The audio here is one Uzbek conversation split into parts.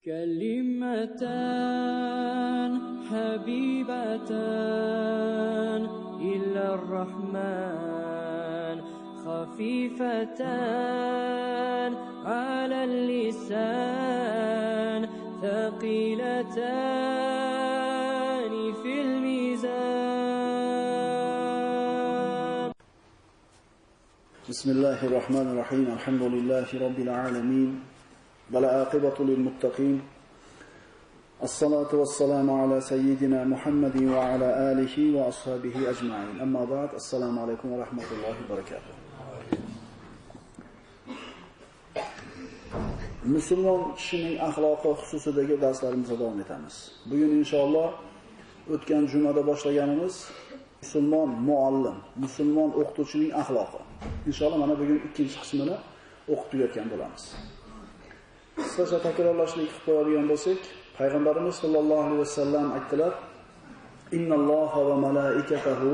كلمتان حبيبتان إلى الرحمن خفيفتان على اللسان ثقيلتان في الميزان. بسم الله الرحمن الرحيم. الحمد لله رب العالمين والعاقبة للمتقين. الصلاة والسلام على سيدنا محمد وعلى آله وأصحابه أجمعين. أما بعد. السلام عليكم ورحمة الله وبركاته. Müslüman kishining axloqi xususidagi darslarimizni davom etamiz. Bugun inshaalloh o'tgan jumada boshlaganimiz musulmon muallim, musulmon o'qituvchining axloqi. Inshaalloh mana bugun ikkinchi qismini o'qib tugatgan bo'lamiz. Qisqacha takrorlashlik qilib qo'yadigan bo'lsak, payg'ambarimiz sollallohu alayhi vasallam aytdilar: "Innalloha va malaikatahu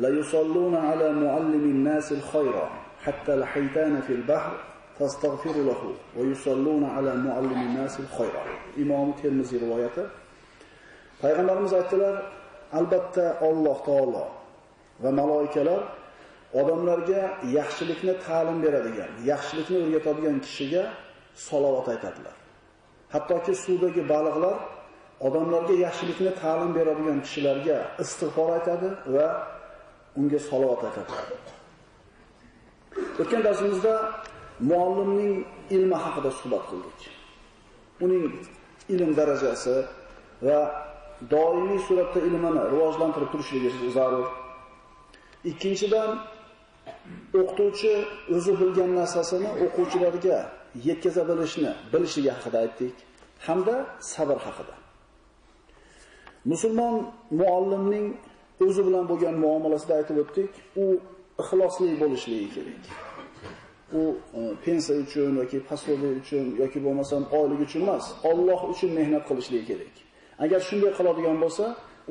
la yusalluna ala muallimin nasil khayra, hatta al-haytana fil bahr tastaghfiru lahu va yusalluna ala muallimin nasil khayra." Imom Termiziy rivoyati. Payg'ambarimiz aytdilar: "Albatta Alloh taolo va malaikalar odamlarga yaxshilikni ta'lim beradigan, yaxshilikni o'rgatadigan kishiga salovat aytadilar. Hattoki suvdagi baliqlar odamlarga yaxshilikni ta'lim beradigan kishilarga istig'for aytadi va unga salovat aytadilar." O'tgan darsimizda muallimning ilmi haqida suhbat qildik. Uning ilm darajasi va doimiy suratda ilmini rivojlantirib turishligi zarur. Ikkinchidan, o'qituvchi o'zi bilgan narsasini o'quvchilarga yetkaza bilishligi haqida aytdik, hamda sabr haqida. Musulmon muallimning o'zi bilan bo'lgan muomalasida aytib o'tdik, u ixlosli bo'lishligi kerak. U pensiya uchun yoki posloviy uchun yoki bo'lmasam oylik uchun emas, Alloh uchun mehnat qilishligi kerak. Agar shunday qiladigan bo'lsa,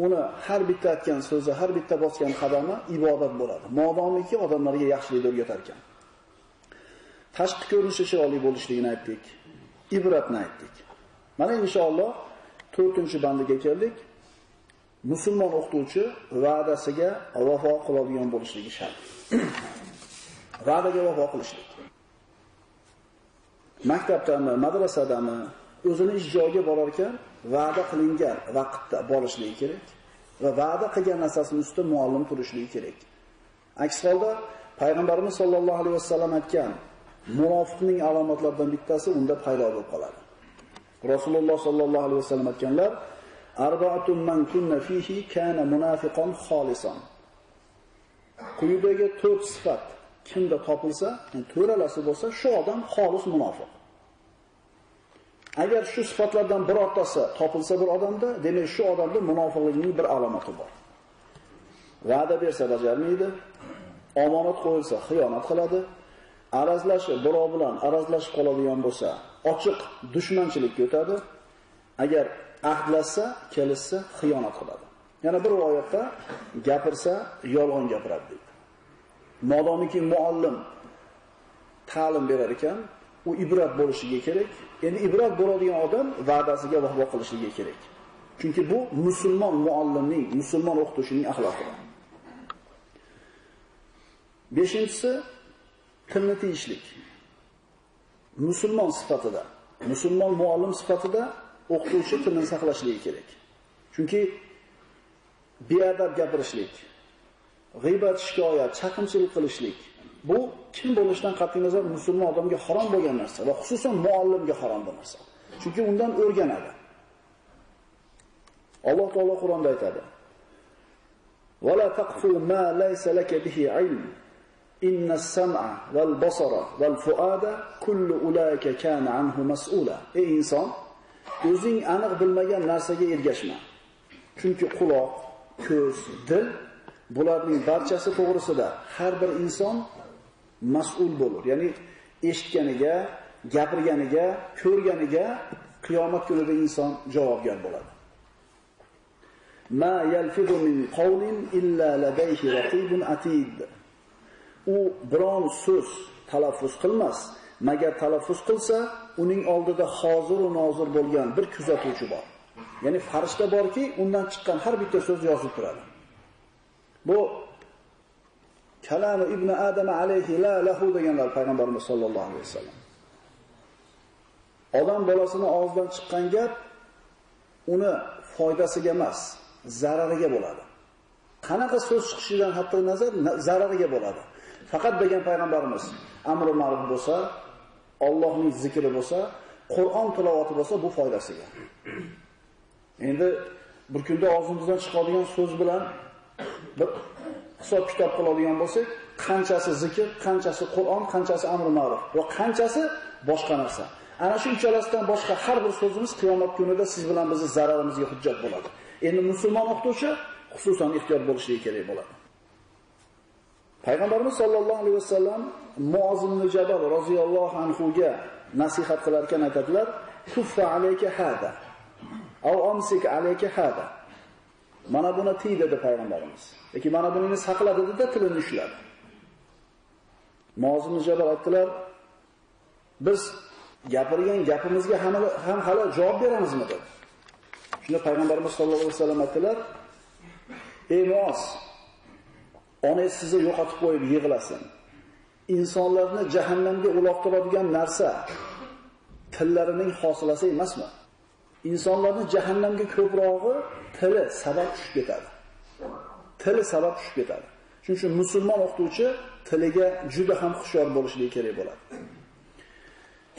uni har bitta aytgan so'zi, har bitta bosgan qadami ibodat bo'ladi. Modomiki odamlarga yaxshilik o'rgatar ekan. Tashqi ko'rinishi chiroyli bo'lishligini aytdik, ibratni aytdik. Mana inshaalloh 4-bandiga keldik. Musulmon o'qituvchi va'dasiga vafo qiladigan bo'lishligi shart. Va'daga vafo qilishlik. Maktabdami, madrasadami, o'zini ish joyiga borar ekan, va'da qilingan vaqtda borishligi kerak va va'da qilgan narsasining ustida muallim turishligi kerak. Aks holda payg'ambarimiz sollallohu alayhi vasallam aytgan munofiqning alomatlaridan bittasi unda paydo bo'lib qoladi. Rasululloh sollallohu alayhi vasallam aytganlar: "Arba'atun man kunna fihi kana munafiqan xolisan." Quyidagi 4 sifat kimda topilsa, to'ralasi bo'lsa, shu odam xolis munofiq. Agar shu sifatlardan birortasi topilsa bir odamda, demak shu odamda munofiqlikning bir alomati bor. Va'da bersa bajarmaydi, omonat qo'yilsa xiyonat qiladi, birov bilan arazlashib qoladigan bo'lsa, ochiq dushmanchilikka o'tadi, agar ahdlashsa, kelishsa xiyonat qiladi. Yana bir rivoyatda gapirsa yolg'on gapiradi deydi. Modomiki muallim ta'lim berar ekan, u ibrat bo'lishiga kerak. Endi ibrat bo'ladigan odam va'dasiga vafo qilishiga kerak. Chunki bu musulmon muallimning, musulmon o'qituvchining axloqi. 5-si tilni tiyishlik. Musulmon sifatida, musulmon muallim sifatida o'qituvchi tilni saqlashligi kerak. Chunki beadab gapirishlik, g'iybat, shikoyat, chaqimchilik qilishlik bu kim bo'lishidan qat'iy nazar musulmon odamga harom bo'lgan narsa va xususan muallimga harom bu narsa. Chunki undan o'rganadi. Alloh taolo Qur'onda aytadi: "Va la taqfu ma laysa laka bihi ilm. Innas sam'a wal basara wal fuada kullu ulaika kana anhu mas'ula." Ey inson, o'zing aniq bilmagan narsaga ergashma. Chunki quloq, ko'z, dil bularning barchasi to'g'risida har bir inson mas'ul bo'lur. Ya'ni eshitganiga, gapirganiga, ko'rganiga qiyomat kunida inson javobgar bo'ladi. Ma yalfidu min qawlin illa ladayhi raqibun atid. U biron so'z talaffuz qilmas, magar talaffuz qilsa, uning oldida hozir va nozir bo'lgan bir kuzatuvchi bor. Ya'ni farishta borki, undan chiqqan har bitta so'z yozib turadi. Bu kalamu ibn Adam alayhi la lahu deganlar payg'ambarimiz sollallohu alayhi vasallam. Odam bolasini og'zidan chiqqan gap uni foydasiga emas, zarariga bo'ladi. Qanaqa so'z chiqishidan hatto nazar zarariga bo'ladi. Faqat degan payg'ambarimiz amri ma'ruf bo'lsa, Allohning zikri bo'lsa, Qur'on tilovati bo'lsa bu foydasiga. Endi bir kunda og'zimizdan chiqadigan so'z bilan bir hisob kitob qiladigan bo'lsak, qanchasi zikr, qanchasi Qur'on, qanchasi amri ma'ruf va qanchasi boshqa narsa. Ana shu uchalasidan boshqa har bir so'zimiz qiyomat kunida siz bilan bizning zararimizga hujjat bo'ladi. Endi musulmon o'qituvchi xususan ehtiyot bo'lishligi kerak bo'ladi. Payg'ambarimiz sollallohu alayhi vasallam Muoz ibn Jabal roziyallohu anhu ga nasihat qilar ekan aytadilar: "Kuffa alayka hada aw amsik alayka hada." Mana buni tiy dedi payg'ambarimiz. Yoki mana buni saqla dedi-da tilini ushladi. Muoz ibn Jabal aytdilar: "Biz gapirgan gapimizga ham hali javob beramizmi?" dedi. Shunda payg'ambarimiz sollallohu alayhi vasallam aytdilar: "Ey Muoz, onangiz sizni yo'qotib qo'yib yig'lasin. Insonlarni jahannamga uloqtiradigan narsa tillarining hosilasi emasmi? Insonlarni jahannamga ko'prog'i tili sabab tushib ketadi. Tili sabab tushib ketadi. Shuning uchun musulmon o'qituvchi tiliga juda ham hushyor bo'lishligi kerak bo'ladi."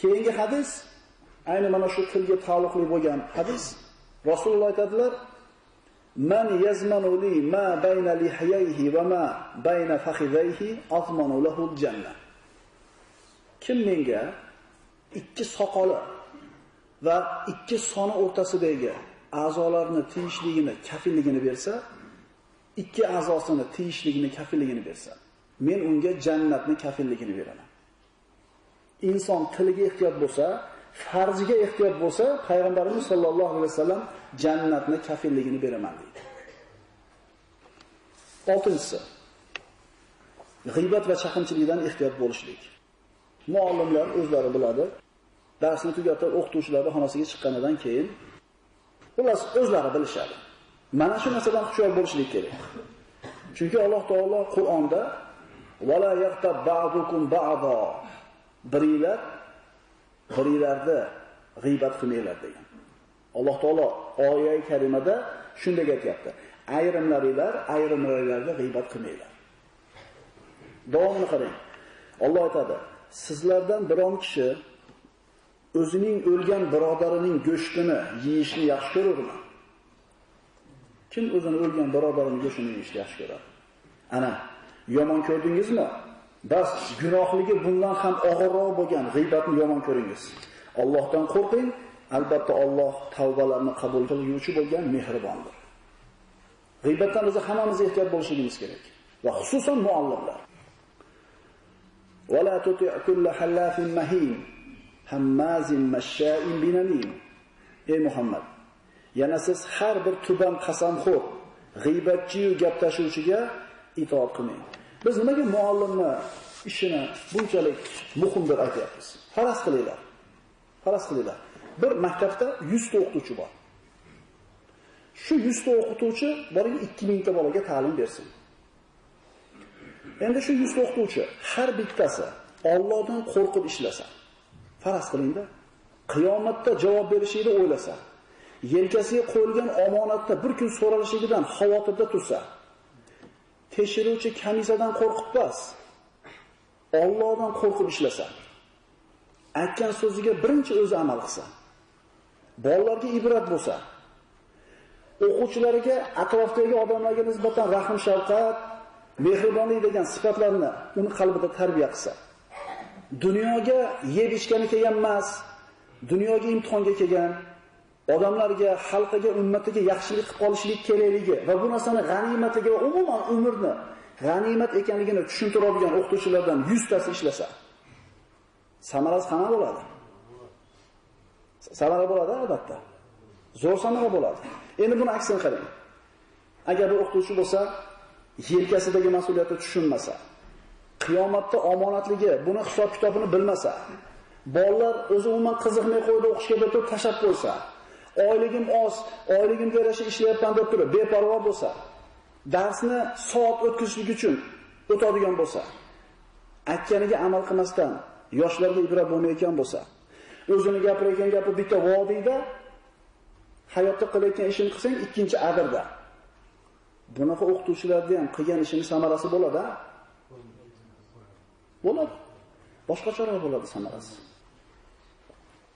Keyingi hadis ayni mana shu tilga taalluqli bo'lgan hadis. Rasululloh aytadilar: "Man yazmanu li ma bayna lihiyaihi va ma bayna fakhidayhi azmanu lahu al-jannah." Kim menga ikki soqoli va ikki soni o'rtasidagi a'zolarni tiyishligini, kafilligini bersa, ikki a'zosini tiyishligini, kafilligini bersa, men unga jannatni kafilligini beraman. Inson tiliga ehtiyot bo'lsa, farjiga ehtiyot bo'lsa, payg'ambarimiz sollallohu alayhi vasallam jannatni kafilligini beraman deydi. 6-si g'iybat va chaqimchilikdan ehtiyot bo'lishlik. Muallimlar o'zlari biladi. Darsni tugatib o'qituvchilar xonasiga chiqqanidan keyin xullas o'zlari bilishadi. Mana shu narsadan hushyor bo'lishlik kerak. Chunki Alloh taolo Qur'onda "Vala yaqtab ba'dukum ba'da" biringlarni g'iybat qilmanglar degan. Alloh taolo oyat karimada shunday aytayapti: ayrimlaringlarni g'iybat qilmanglar. Davomini qarang. Alloh aytadi: "Sizlardan biron kishi o'zining o'lgan birodarining go'shtini yeyishni yaxshi ko'rurmi?" Kim o'zini o'lgan birodarining go'shtini yeyishni yaxshi ko'radi? Ana, yomon ko'rdingizmi? Bas gunohligi bundan ham og'irroq bo'lgan g'iybatni yomon ko'ringiz. Allohdan qo'rqing, albatta Alloh tavbalarni qabul qiluvchi bo'lgan mehribondir. G'iybatdan biz hammamiz ehtiyot bo'lishimiz kerak va xususan muallimlar. Wala tuti' kull halafin mahin hammazin mashsha'in binamin. Ey Muhammad, yana siz har bir tuban qasamxo'r, g'iybatchi va gap tashuvchiga itoat qilmang. Biz nimaga muallimni ishini bunchalik muhim deb aytyapmiz? Faraz qilinglar. Bir maktabda 100 ta o'qituvchi bor. Shu 100 ta o'qituvchi boring 2000 ta bolaga ta'lim bersin. Endi shu 100 ta o'qituvchi har bittasi Allohdan qo'rqib ishlasa, faraz qilingda, qiyomatda javob berishini o'ylasa, yelkasiga qo'yilgan omonatni bir kun so'ralishidan xavotirda tursa, tekshiruvchi komissiyadan qo'rqibmas, Allohdan qo'rqib ishlasa, aytgan so'ziga birinchi o'zi amal qilsa, bolalarga ibrat bo'lsa, o'quvchilariga, atrofdagi odamlarga nisbatan rahm, shafqat, mehribonlik degan sifatlarni uni qalbida tarbiya qilsa, dunyoga yeb ichgani kelgan emas, dunyoga imtihonga kelgan, odamlarga, xalqiga, ummatiga yaxshilik qilib qolishlik kerakligi va bu narsani g'animatiga va umuman umrni g'animat ekanligini tushuntiradigan o'qituvchilardan 100 tasi ishlasa, samarasi qanaqa bo'ladi? Samara bo'ladi albatta. Zo'r samara bo'ladi. Endi buni aksini qarang. Agar bir o'qituvchi bo'lsa, yelkasidagi mas'uliyatni tushunmasa, qiyomatda omonatligi, buni hisob kitobini bilmasa, Bolalar o'zi umuman qiziqmay qo'ydi, o'qishga deb turib tashab qo'ysa, oyligim oz, oyligimga yarasha ishlayapman deb turib beparvo bo'lsa, darsni soat o'tkazishlik uchun o'tadigan bo'lsa, aytganiga amal qilmasdan yoshlarga ibrat bo'lmayotgan bo'lsa, o'zini gapirayotgan gapi bitta vodiyda, hayotda qilayotgan ishini qilsang ikkinchi adirda. Bunaqa o'qituvchilarga ham qilgan ishining samarasi bo'ladi. Bo'ladi. Boshqacharoq bo'ladi samarasi.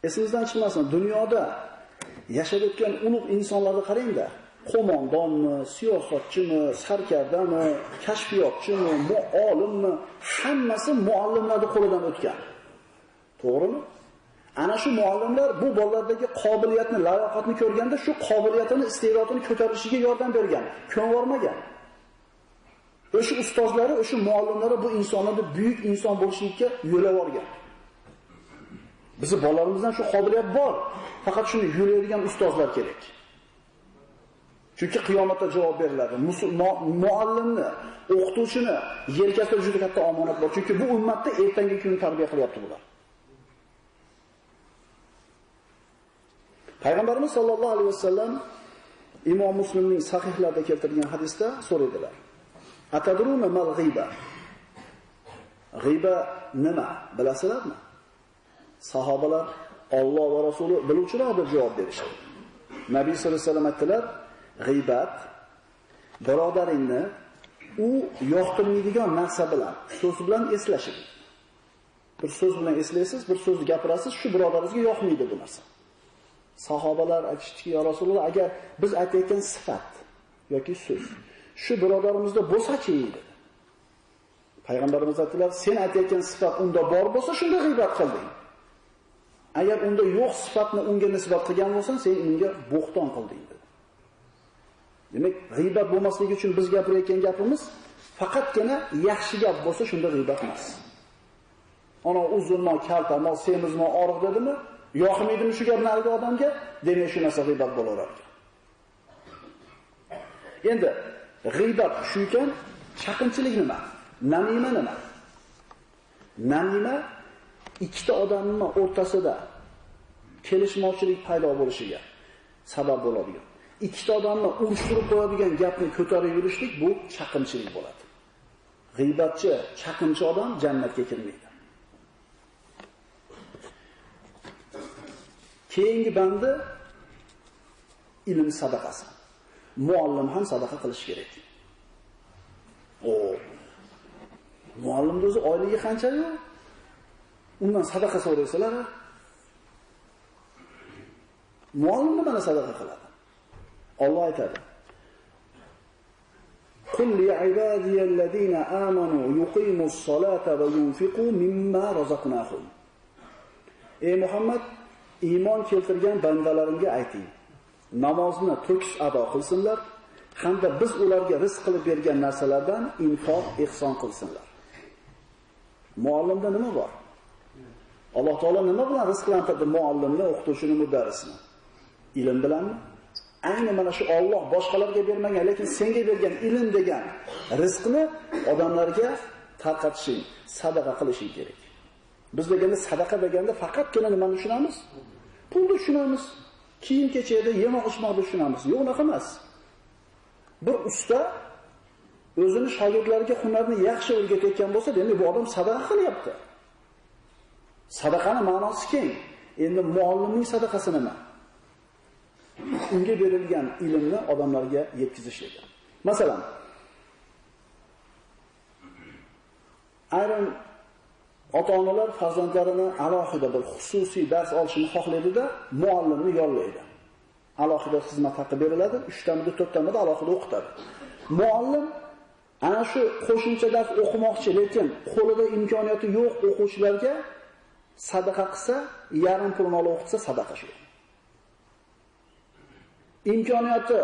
Esimizdan chiqmasin, dunyoda yashab o'tgan ulug' insonlarni qarang-da. Qo'mondonmi, siyosatchimi, sarkardami, kashfiyotchimi, olimmi, hammasi muallimlarning qo'lidan o'tgan. To'g'rimi? Ana shu muallimlar bu bolalardagi qobiliyatni, layoqatni ko'rganda shu qobiliyatini, iste'dodini ko'tarilishiga yordam bergan, ko'nvormagan. O'sha ustozlari, o'sha muallimlari bu insonlarni buyuk inson bo'lishlikka yo'lab olgan. Bizning bolalarimizdan shu qobiliyat bor. Faqat shuni yo'laydigan ustozlar kerak. Chunki qiyomatda javob beriladi. Muallimni, o'qituvchini yelkasida juda katta omonat bor. Chunki bu ummatda ertangi kunni tarbiya qilyapti bular. Payg'ambarimiz sollallohu alayhi vasallam Imom Muslimning sahihlarida keltirgan hadisda so'raydilar. Atadruna mal g'iba? G'iba nima? Bilasizlarmi? Sahobalar Alloh va Rasuli biluvchilar deb javob berishdi. Nabiy sollallohu alayhi vasallam aytdilar, g'iybat birodaringni u yoqtirmaydigan narsa bilan, so'z bilan eslashing. Bir so'z bilan eslaysiz, bir so'zni gapirasiz, shu birodaringizga yoqmaydi bu narsa. Sahobalar aytishdiki, ya Rasululloh, agar biz aytayotgan sifat yoki so'z shu birodarimizda bo'lsa-chi dedi. Payg'ambarimiz aytdilar, sen aytayotgan sifat unda bor bo'lsa, shunda g'iybat qilding. Agar unda yo'q sifatni unga nisbat qilgan bo'lsang, sen unga bo'xton qilding dedi. Demak, g'iybat bo'lmasligi uchun biz gapirayotgan gapimiz faqatgina yaxshi gap bo'lsa, shunda g'iybat emas. Ana uzunmo, kaltamo, semizmo, oriq dedimi? Yoqmaydimi shu gap narigi odamga? Demak, shu narsa g'iybat bo'laverar. Endi g'iybat shu ekan, chaqinchilik nima? Namima nima? Namima ikkita odamning o'rtasida kelishmovchilik paydo bo'lishiga sabab bo'ladigan. Ikkita odamni urushtirib qo'yadigan gapni ko'tarib yurishlik bu chaqinchilik bo'ladi. G'iybatchi, chaqinchi odam jannatga kirmaydi. Keyingi bandi ilm sadaqasi. Muallim ham sadaqa qilish kerak. Muallimning o'zi oyligi qancha-yu? Undan sadaqa so'raysalar, muallim nima sadaqa qiladi? Alloh aytadi: "Qul li ibadiyallazina amanu yuqimus-solata va yunfiqu mimma razaqnahum." Ey Muhammad, iymon keltirgan bandalarimga ayting, namozni to'kis ado qilsinlar, hamda biz ularga rizq qilib bergan narsalardan infoq, ihson qilsinlar. Muallimda nima bor? Alloh taolo nima bilan rizqlantirdi muallimni, o'qituvchini, mudarrisni? Ilm bilanmi? Ayni mana shu Alloh boshqalarga bermagan, lekin senga bergan ilm degan rizqni odamlarga tarqatishing, sadaqa qilishing kerak. Biz deganda sadaqa deganda faqatgina nimani tushunamiz? Pulni tushunamiz. Kiyim-kechakda yemoq-ichmoqni tushunamiz. Yo'q, unaqa emas. Bir usta o'zini shogirdlariga hunarni yaxshi o'rgatayotgan bo'lsa, demak bu odam sadaqa qilyapti. Sadaqaning ma'nosi keng. Endi muallimning sadaqasi nima? Unga berilgan ilmni odamlarga yetkazish edi. Masalan, ayrim ota-onalar farzandlarini alohida bir xususiy dars olishini xohlaydi-da, muallimni yollaydi. Alohida xizmat haqqi beriladi, 3 tamda 4 tamda alohida o'qitadi. Muallim ana shu qo'shimcha dars o'qimoqchi, lekin qo'lida imkoniyati yo'q o'quvchilarga sadaqa qilsa, yarim pulni olib o'qitsa sadaqa shu. Imkoniyati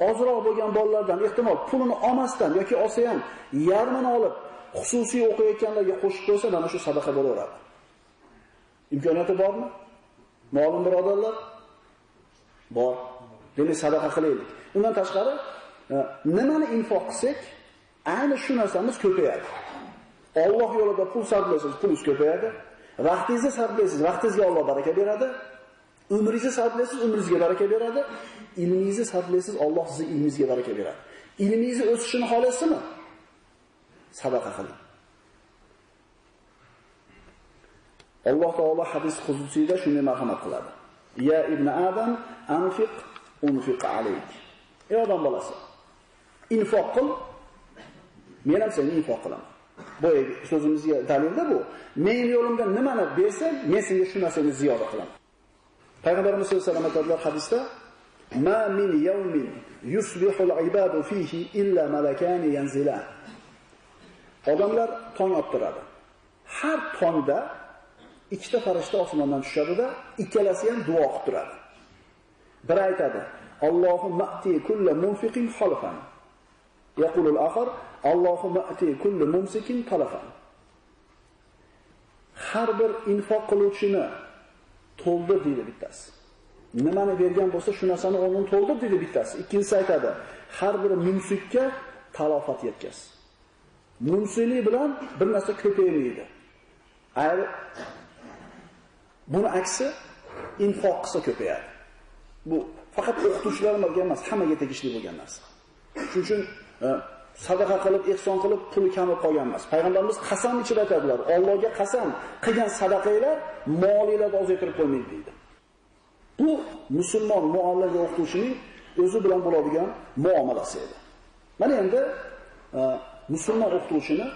ozroq bo'lgan bolalardan ehtimol pulini olmasdan yoki olsa ham yarmini olib xususiy o'qiyotganlarga qo'shib qo'ysa, mana shu sadaqa bo'laveradi. Imkoniyati bormi? Muallim birodarlar bor. Demak, sadaqa qilaylik. Undan tashqari, nimani infoq qilsak, ayni shu narsamiz ko'payadi. Alloh yo'lida pul sarflasangiz, pulingiz ko'payadi. Vaqtingizni sarflaysiz, vaqtingizga Alloh baraka beradi. Umringizni sarflaysiz, umringizga baraka beradi. Ilmingizni sarflaysiz, Alloh sizning ilmingizga baraka beradi. Ilmingizni o'sishini xohlaysizmi? Sadaqa qiling. Alloh taolo hadis qudusiyda shunday marhamat qiladi. Ya ibn Adam, anfiq unfiq alayk. Ey odam bolasi, infoq qil, men ham senga infoq qilaman. Boyagi so'zimizga dalilda bu. Men yo'limdan nimani bersam, men senga shu narsani ziyoda qilaman. Payg'ambarimiz sollallohu alayhi vasallam aytadilar hadisda: "Ma min yawmin yusbihu al-ibadu fihi illa malakan yanzilan." Odamlar tong ottiradi. Har tongda ikkita farishta osmondan tushadi-da, ikkalasi ham duo qilib turadi. Biri aytadi: "Allohumma ati kulli munfiqin khalfan." Yaqulu al-akhar: "Allohumma ati kulli mumsikin talafan." Har bir infoq qiluvchini to'ldir deydi bittasi. Nimani bergan bo'lsa, shu narsani o'rnini to'ldir deydi bittasi. Ikkinchisi aytadi: "Har bir mumsikka talofat yetkaz." Mumsiklik bilan bir narsa ko'paymaydi. Agar buni aksi infoq qilsa ko'payadi. Bu faqat o'qituvchilarga emas, hammaga tegishli bo'lgan narsa. Shuning uchun sadaqa qilib, ihson qilib puli kamib qolgan emas. Payg'ambarimiz qasam ichib aytadilar: "Allohga qasam, qilgan sadaqanglar molinglarni ozaytirib qo'ymaydi" deydi. Bu musulmon muallim va o'qituvchining o'zi bilan bo'ladigan muomalasi edi. Mana endi musulmon o'qituvchini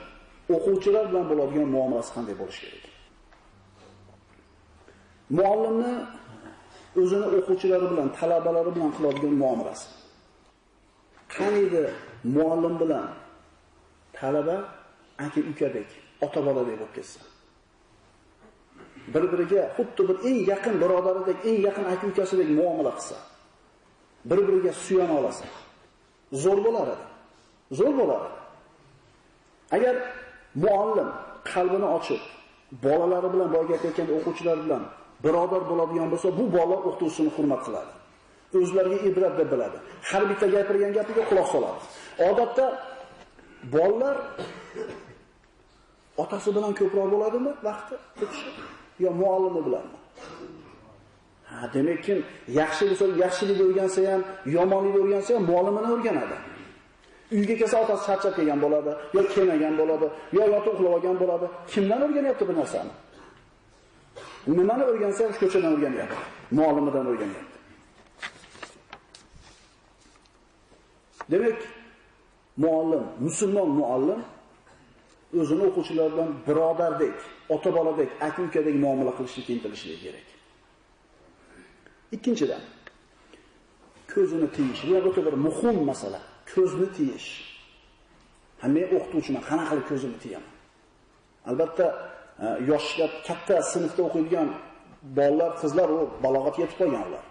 o'quvchilar bilan bo'ladigan muomalasi qanday bo'lishi kerak? Muallimni o'zini o'quvchilari bilan, talabalari bilan qiladigan muomalasi. Qaniydi muallim bilan talaba aka-ukadek, ota-boladek bo'lib ketsa. Bir-biriga xuddi bir eng yaqin birodaridek, eng yaqin aka-ukasidek muomala qilsa, bir-biriga suyana olasa, zo'r bo'lar edi. Zo'r bo'lar edi. Agar muallim qalbini ochib, bolalari bilan boyga aytayotganda o'quvchilar bilan birodar bo'ladigan bo'lsa, bu bola o'qituvchisini hurmat qiladi. O'zlariga ibrat deb biladi. Har bitta gapirgan gapiga quloq soladi. Odatda bolalar otasi bilan ko'proq bo'ladimi vaqti o'tishi yo muallimi bilanmi? Demak, kim yaxshi bo'lsa, yaxshilikni o'rgansa ham, yomonlikni o'rgansa ham muallimini o'rganadi. Uyga kelsa otasi charchab kelgan bo'ladi, yo kelmagan bo'ladi, yo yotib uxlab olgan bo'ladi. Kimdan o'rganyapti bu narsani? Nimani o'rgansa ham ko'chadan o'rganyapti, muallimidan o'rganyapti. Demak, muallim, musulmon muallim o'zini o'quvchilar bilan birodardek, ota-boladek, aka-ukadek muomala qilishga intilishligi kerak. Ikkinchidan, ko'zini tiyish. Bu o'ta bir muhim masala. Ko'zni tiyish. Men o'qituvchiman, qanaqa qilib ko'zimni tiyaman? Albatta, yoshga katta sinfda o'qiydigan bolalar, qizlar u balog'atga yetib qolganlar.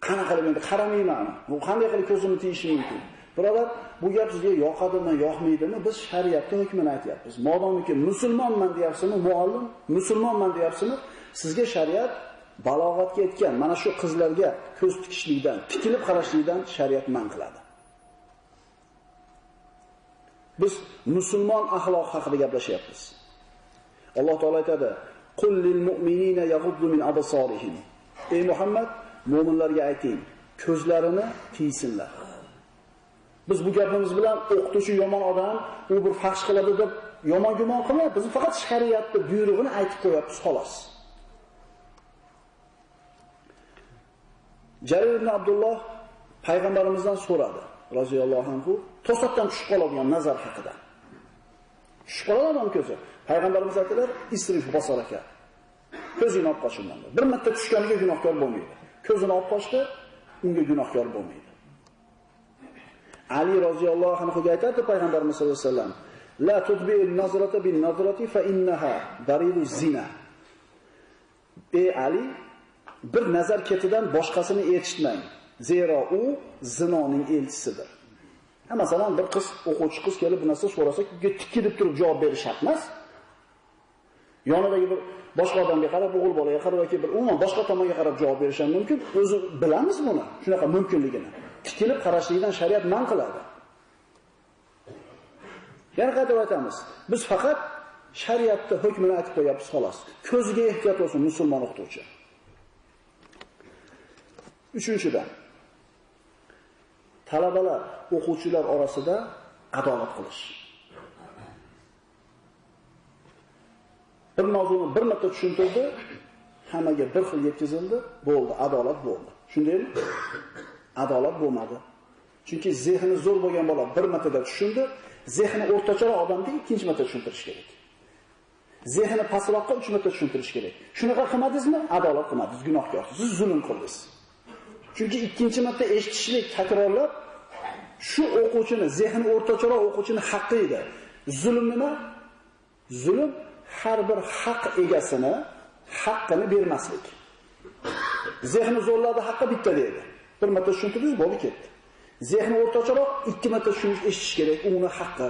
Qanaqa qilib endi qaramayman. Bu qanday qilib ko'zimni tiyishim mumkin? Birodar, bu gap sizga yoqadimi, yoqmaydimi? Biz shariatda hukmini aytyapmiz. Modomiki musulmonman deyapsizmi, muallim, musulmonman deyapsizmi, sizga shariat balog'atga yetgan mana shu qizlarga ko'z tikishlikdan, tikilib qarashlikdan shariat man qiladi. Biz musulmon axloq haqida gaplashyapmiz. Alloh taolay aytadi: "Qul lil mu'minina yaghuddu min absarihim." Ey Muhammad, mu'minlarga ayting, ko'zlarini tiysinlar. Biz bu gapimiz bilan o'qituvchi yomon odam, u bir fahsh qiladi deb yomon gumon qilmayapmiz. Biz faqat shariatning buyrug'ini aytib qo'yapmiz, xolos. Jarir ibn Abdulloh payg'ambarimizdan so'radi, roziyallohu anhu, to'satdan tushib qoladigan nazar haqida. Tushib qoladi odam ko'zi. Payg'ambarimiz aytdilar: "Isrif basaraka." Ko'zini olib qo'shing. Bir marta tushganiga gunohkor bo'lmaydi. Ko'zini olib qo'shdi, unga gunohkor bo'lmaydi. Ali roziyallohu anhuga aytadi payg'ambarimiz sollallohu alayhi vasallam: "La tudbi'in nazrata bin nazrati fa innaha daridu zina." Ey Ali, bir nazar ketidan boshqasini eshitmang. Zero u zinoning elchisidir. Masalan, bir qiz, o'quvchi qiz kelib bu narsa so'rasa, unga tikilib turib javob berish shart emas. Yonidagi bir boshqa odamga qarab, o'g'il bolaga qarab yoki bir umuman boshqa tomonga qarab javob berish ham mumkin. O'zi bilamiz buni, shunaqa mumkinligini. Tikilib qarashlikdan shariat man qiladi. Yana qaytib aytamiz. Biz faqat Shariatda hukmini aytib qo'yapmiz xolos. Ko'ziga ehtiyot bo'lsin musulmon o'qituvchi. Uchinchidan, talabalar, o'quvchilar orasida adolat qilish. Bir mavzuni bir marta tushuntirdi, hammaga bir xil yetkazildi, bo'ldi, adolat bo'ldi. Shundaymi? Adolat bo'lmadi. Chunki zehni zo'r bo'lgan bola bir martada tushundi, zehni o'rtacharoq odamga ikkinchi marta tushuntirish kerak. Zehni pastroqqa 3 marta tushuntirish kerak. Shunaqa qilmadingizmi? Adolat qilmadingiz, gunohkorsiz, siz zulm qildingiz. Chunki ikkinchi marta eshitishlik, takrorlab shu o'quvchini, zehni o'rtacharoq o'quvchini haqqi edi. Zulm nima? Zulm har bir haq egasini haqqini bermaslik. Zehni zo'rladi, haqqi bitta deydi. Bir marta tushuntirdingiz, bo'ldi ketdi. Zehni o'rtacharoq 2 marta eshitish kerak, uni haqqi.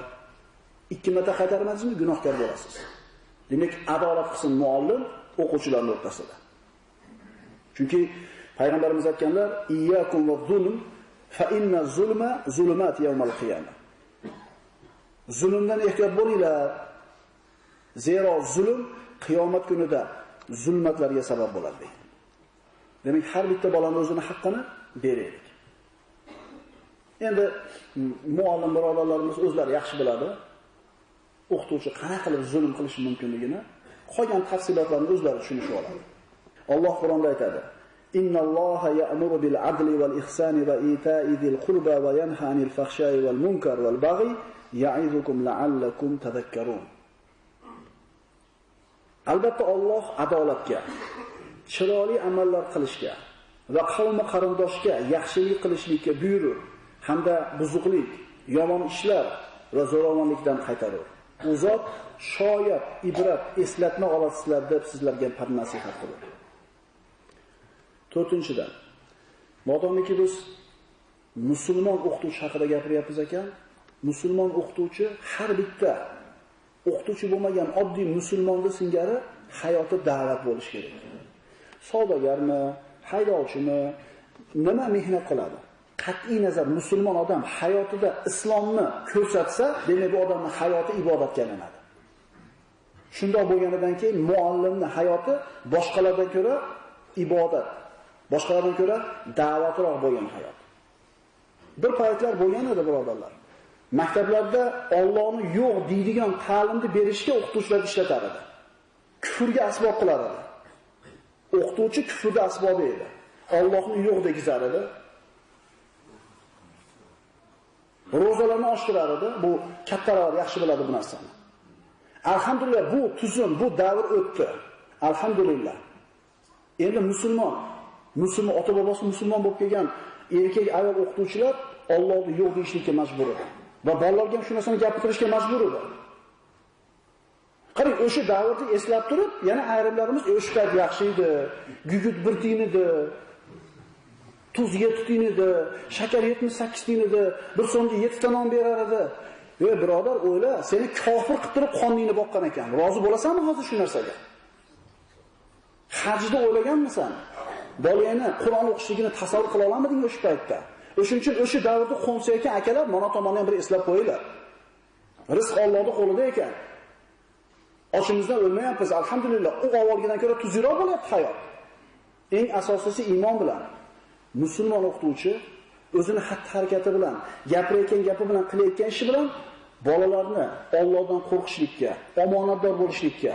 2 marta qaytarmadingizmi, gunohkor bo'lasiz. Demak, adolat qilsin muallim o'quvchilarning o'rtasida. Chunki payg'ambarimiz aytganlar: "Iyyakum va-zulm fa inna zulma zulumat yawmal qiyamah." Zulmdan ehtiyot bo'linglar. Zero zulm qiyomat kunida zulmatlarga sabab bo'ladi. Demak, har bitta bolaning o'zini haqqini beraylik. Endi muallim birodarlarimiz o'zlari yaxshi biladi. O'qituvchi qanaqa qilib zulm qilishi mumkinligini, qolgan tafsilotlarni o'zlari tushunishib oladi. Alloh Qur'onda aytadi: "Innalloha ya'muru bil adli wal ihsani va ita'i zil qurba va yanha 'anil fahsha'i wal munkar wal baghi ya'izukum la'allakum tadhakkarun." Albatta Alloh adolatga, chiroyli amallar qilishga va qavmi qarindoshga yaxshilik qilishlikka buyurur, hamda buzuqlik, yomon ishlar va zo'ravonlikdan qaytarur. U zot shoyat, ibrat, eslatma olasizlar deb sizlarga nasihat qiladi. 4-dan, modomiki biz musulmon o'qituvchi haqida gapiryapmiz ekan, musulmon o'qituvchi har bitta o'qituvchi bo'lmagan oddiy musulmonning singari hayoti da'vat bo'lishi kerak. Savdogarmi, haydovchimi, nima mehnat qiladi? Qat'iy nazar musulmon odam hayotida islomni ko'rsatsa, demak bu odamning hayoti ibodatga aylanadi. Shundoq bo'lganidan keyin muallimning hayoti boshqalardan ko'ra ibodat, boshqalardan ko'ra da'vatroq bo'lgan hayot. Bir paytlar bo'lgan edi, birodarlar. Maktablarda Allohni yo'q deydigan ta'limni berishga o'qituvchilar ishlatar edi. Kufrga asbob qilar edi. O'qituvchi kufrda asbobi edi. Allohni yo'q degizar edi. Ro'zalarni oshtirar edi. Bu kattalar yaxshi biladi bu narsani. Alhamdulillah bu tuzum, bu davr o'tdi. Alhamdulillah. Endi musulmon ota bobosi musulmon bo'lib kelgan erkak ayol o'qituvchilar Allohni yo'q deyishga majbur edi. Va bolalarga ham shu narsani gapirishga majbur edi. Qarang, o'sha davrni eslab turib, yana ayrimlarimiz o'sha yaxshi edi, gugut 1 tiyin edi, tuz 7 tiyin edi, shakar 78 tiyin edi, bir so'mga 7 ta non berar edi. Ey birodar, o'yla, seni kofir qilib turib qoningni boqqan ekan. Rozi bo'lasanmi hozir shu narsaga? Hajda o'ylaganmisan? Bolangni Qur'on o'qishligini tasavvur qila olamiding o'sha paytda? O'shuning uchun o'sha davrda qo'msayotgan akalar mana tomonni ham bir eslab qo'yinglar. Rizq Allohning qo'lida ekan. Ochimizdan o'lmayapmiz, alhamdulillah. U avvalgidan ko'ra tuzroq bo'lyapti hayot. Eng asosiysi iymon bilan. Musulmon o'qituvchi o'zini xatti-harakati bilan, gapirayotgan gapi bilan, qilayotgan ishi bilan bolalarni Allohdan qo'rqishlikka, omonatdor bo'lishlikka,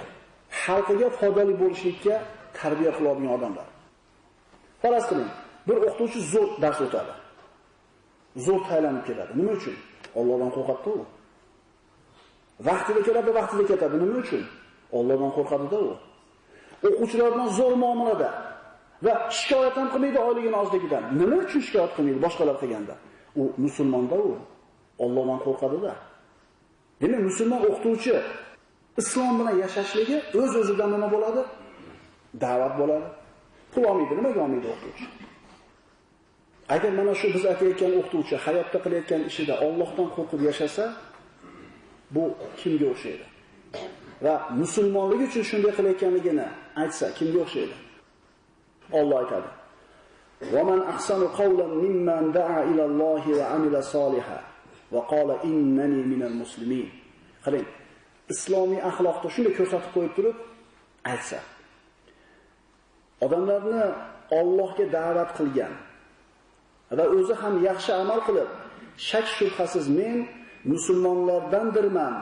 xalqiga foydali bo'lishlikka tarbiya qiladigan odamlar. Faraz qiling, bir o'qituvchi zo'r dars o'tadi. Zo'r tayyorlanib keladi. Nima uchun? Allohdan qo'rqadi u. Vaqtida keladi, vaqtida ketadi. Nima uchun? Allohdan qo'rqadi-da u. O'quvchilar bilan zo'r muomalada va shikoyat ham qilmaydi oyligini ozligidan. Nima uchun shikoyat qilmaydi boshqalar qilganda? U musulmonda u. Allohdan qo'rqadi-da. Demak, musulmon o'qituvchi islom bilan yashashligi o'z-o'zidan nima bo'ladi? Da'vat bo'ladi. Pul olmaydi, nimaga olmaydi o'qituvchi? Agar mana shu biz aytayotgan o'qituvchi hayotda qilayotgan ishida Allohdan qo'rqib yashasa, bu kimga o'xshaydi? Va musulmonligi uchun shunday qilayotganligini aytsa, kimga o'xshaydi? Alloh aytadi: "Va man ahsanu qawlan mimman da'a ila Allohi va amila solihan va qala innani minal muslimin." Qarang, islomiy axloqda shunday ko'rsatib qo'yib turib aytsa, odamlarni Allohga da'vat qilgan va o'zi ham yaxshi amal qilib, shak shubhasiz men musulmonlardandirman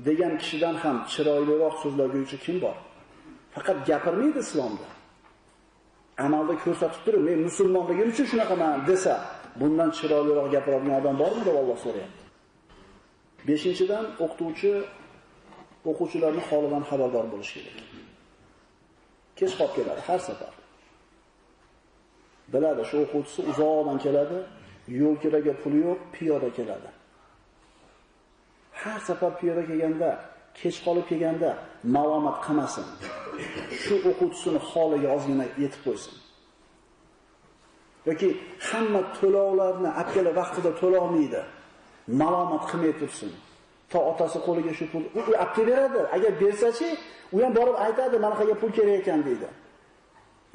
degan kishidan ham chiroyliroq so'zlaguvchi kim bor? Faqat gapirmaydi islomda. Amalda ko'rsatib turib, men musulmonligim uchun shunaqaman desa, bundan chiroyliroq gapiradigan odam bormi deb Alloh so'rayapti. 5-dan o'qituvchi o'quvchilarning holidan xabardor bo'lish kerak. Kech qolib keladi har safar. Biladi, shu o'quvchisi uzoqdan keladi, yo'l kiraga puli yo'q, piyoda keladi. Har safar piyoda kelganda, kech qolib kelganda malomat qilmasin. Shu o'quvchisini holiga ozgina yetib qo'ysin. yoki hamma to'lovlarni akala vaqtida to'lolmaydi. Malomat qilmay tursin. To otasi qo'liga shu pul u olib beradi. Agar bersa-chi, u ham borib aytadi, "Mana qayerga pul kerak ekan" deydi.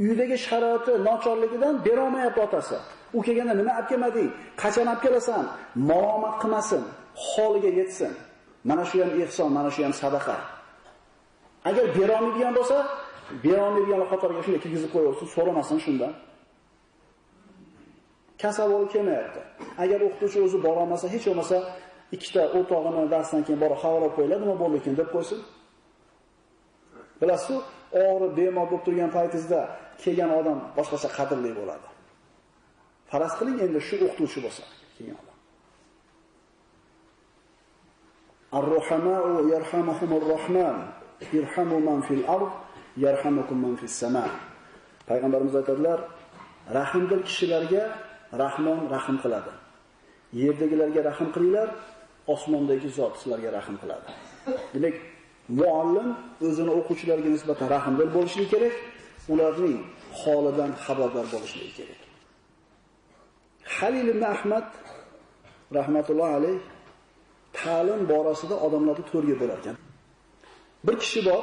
Uydagi sharoiti nochorligidan bera olmayapti otasi. U kelganda nima olib kelmading? Qachon olib kelasan? Malomat qilmasin, holiga yetsin. Mana shu ham ihson, mana shu ham sadaqa. Agar bera olmaydigan bo'lsa, bera olmaydiganlar qatoriga shunday kirgizib qo'yaversin, so'ramasin shundan. Kasal bo'lib kelmayapti. Agar o'qituvchi o'zi bora olmasa, hech bo'lmasa ikkita o'rtog'ini darsdan keyin borib xabar qo'yiladi, nima bo'ldi ekan deb qo'ysin. Bilasiz, og'ri bemor bo'lib turgan paytingizda kelgan odam boshqacha qadrli bo'ladi. Faraz qiling, endi shu o'qituvchi bo'lsa, kelgan odam. Ar-Ruhama'u yarhamuhumur Rahman, irhamu man fil ard, yarhamukum man fis sama. Payg'ambarimiz aytadilar, rahmdil kishilarga Rahmon rahm qiladi. Yerdagilarga rahm qilinglar, osmondagi zot sizlarga rahm qiladi. Demak, muallim o'zini o'quvchilarga nisbatan rahmdil bo'lishi kerak, ularning holidan xabardor bo'lishi kerak. Halil ibn Ahmad rahmatulloh alayh ta'lim borasida odamlarni to'rga bo'lar ekan. Bir kishi bor,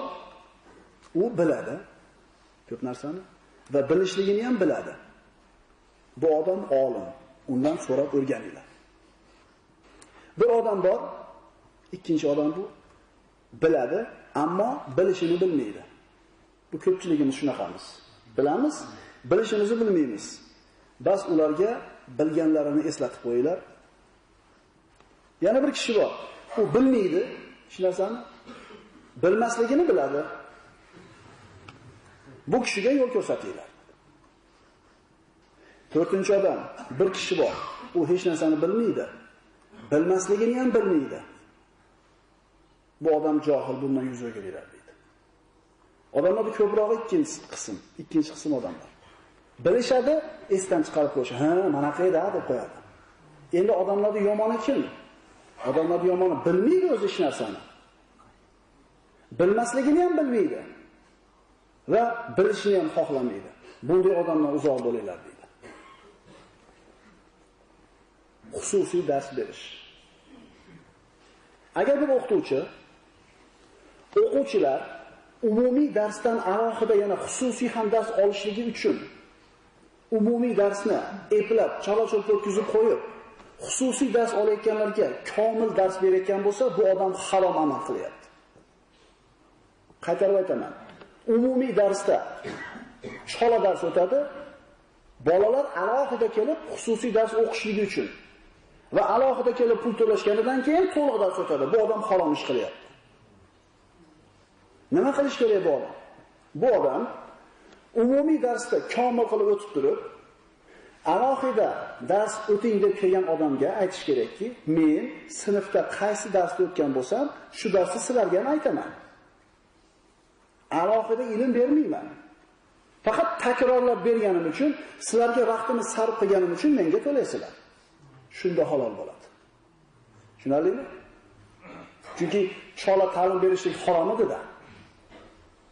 u biladi ko'p narsani va bilishligini ham biladi. Bu odam olim, undan so'rab o'rganinglar. Bir odam bor, ikkinchi odam bu biladi, ammo bilishini bilmaydi. Bu ko'pchiligimiz shunaqamiz. Bilamiz, bilishimizni bilmaymiz. Bas ularga bilganlarini eslatib qo'yinglar. Yana bir kishi bor, u bilmaydi hech narsani, bilmasligini biladi. Bu kishiga yo'l ko'rsatinglar. To'rtinchi odam, bir kishi bor, u hech narsani bilmaydi, bilmasligini ham bilmaydi. Bu odam johil, bundan yuz o'giringlar deydi. Odamlar ko'prog'i ikkinchi qism odamlar. Bilishadi, esdan chiqarib qo'yish. Ha, mana qayda deb qo'yadi. Endi odamlarning yomoni kim? Odamlarning yomoni bilmaydi o'zi hech narsani. Bilmasligini ham bilmaydi va bilishni ham xohlamaydi. Bunday odamdan uzoq bo'linglar deydi. Xususiy dars berish. Agar bir o'quvchilar umumiy darsdan alohida yana xususiy ham dars olishligi uchun umumiy darsni eplab, chala-chulpa o'tkazib qo'yib, xususiy dars olayotganlarga komil dars berayotgan bo'lsa, bu odam harom amal qilyapti. Qaytarib aytaman. Umumiy darsda chala dars o'tadi, bolalar alohida kelib xususiy dars o'qishligi uchun va alohida kelib pul to'lashganidan keyin to'liq dars o'tadi. Bu odam harom ish qilyapti. Nima qilish kerak bu odam? Bu odam umumiy darsda komil qilib o'tib turib, alohida dars o'ting deb kelgan odamga aytish kerakki, men sinfda qaysi darsda o'tgan bo'lsam, shu darsni sizlarga ham aytaman. Alohida ilm bermayman. Faqat takrorlab berganim uchun, sizlarga vaqtimni sarf qilganim uchun menga to'laysizlar. Shunda halol bo'ladi. Tushunarlimi? Chunki chola ta'lim berishlik harom edi-da.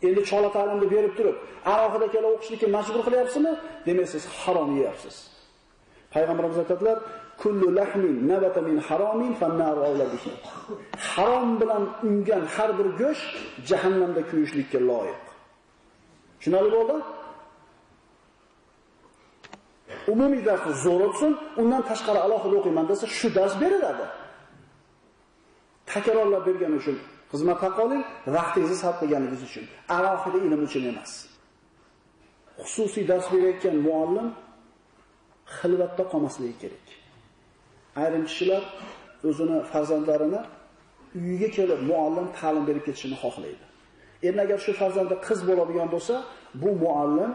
Endi chola ta'limni berib turib, alohida kelib o'qishlikka majbur qilyapsizmi? Demak, siz harom yeyapsiz. Payg'ambarimiz aytadilar, kullu lahmin nabata min haromin fan-nar awla bihi. Harom bilan ungan har bir go'sht jahannamda kuyishlikka loyiq. Tushunarli bo'ldi? Umumiy darsni zo'r o'tsin, undan tashqari alohida o'qiyman desa, shu dars beriladi. Takrorlab bergani uchun Xizmat haqi oling, vaqtingizni sarf qilganingiz uchun, alohida ilm uchun emas. Xususiy dars berayotgan muallim xilvatda qolmasligi kerak. Ayrim kishilar o'zini farzandlarini uyiga kelib muallim ta'lim berib ketishini xohlaydi. Endi agar shu farzandi qiz bo'ladigan bo'lsa, bu muallim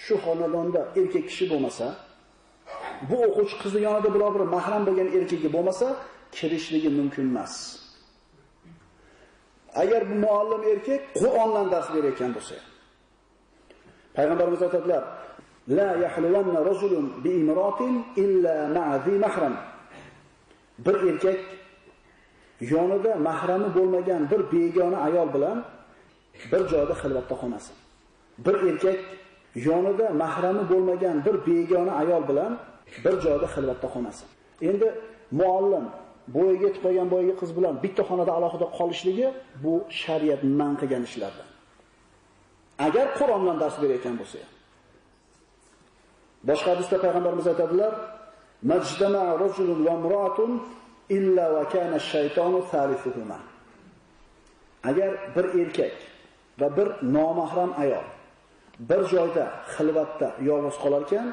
shu xonadonda erkak kishi bo'lmasa, bu o'quvchi qizni yonida biror bir mahram bo'lgan erkagi bo'lmasa, kirishligi mumkin emas. Agar bu muallim erkak Qur'ondan dars berayotgan bo'lsa, payg'ambarimiz aytadilar: "La yahluwanna rajulun bi imratin illa ma'a zi mahram." Bir erkak yonida mahrami bo'lmagan bir begona ayol bilan bir joyda xilvatda qolmasin. Bir erkak yonida mahrami bo'lmagan bir begona ayol bilan bir joyda xilvatda qolmasin. Endi muallim bo'yiga yetib qolgan boyagi qiz bilan bitta xonada alohida qolishligi bu shariat man qilgan ishlardan. Agar Qur'ondan dars berayotgan bo'lsa. Boshqa hadisda payg'ambarimiz aytadilar: "Majtama rajulun va imra'atun illa va kana ash-shaytonu thalithuhuma." Agar bir erkak va bir nomahram ayol bir joyda xilvatda yolg'iz qolar ekan,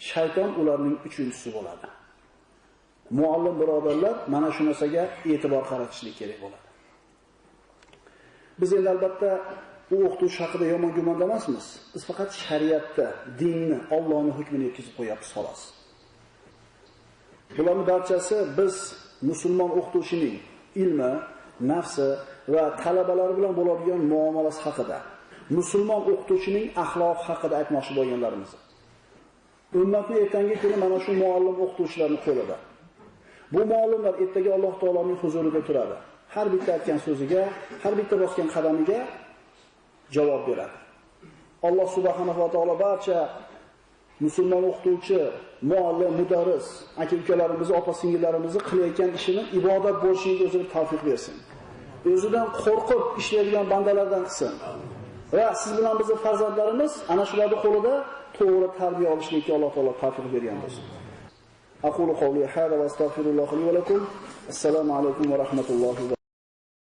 shayton ularning uchinchisi bo'ladi. Muallim birodarlar, mana shu narsaga e'tibor qaratishlik kerak bo'ladi. Biz endi albatta bu o'qitish haqida yomon gumonda emasmiz. Biz faqat shariatda, dinni, Allohning hukmini yetkazib qo'yapmiz xolos. Bularning barchasi biz musulmon o'qituvchining ilmi, nafsi va talabalari bilan bo'ladigan muomalasi haqida, musulmon o'qituvchining axloqi haqida aytmoqchi bo'lganlarimiz. Ummatning ertangi kuni mana shu muallim o'qituvchilarning qo'lida. Bu muallimlar ertaga Alloh taoloning huzurida turadi. Har bitta aytgan so'ziga, har bitta bosgan qadamiga javob beradi. Alloh subhanahu va taolo barcha musulmon o'qituvchi, muallim, mudarris, aka-ukalarimizni, opa-singillarimizni qilayotgan ishini ibodat bo'lishiga o'ziga tavfiq bersin. O'zidan qo'rqib ishlaydigan bandalardan qilsin. Va siz bilan bizning farzandlarimiz ana shularning qo'lida to'g'ri tarbiya olishlikka Alloh taolo tavfiq bergan bo'lsin. Aqulu qawli hada va astaghfirulloh li va lakum. Assalomu alaykum va rahmatullohi va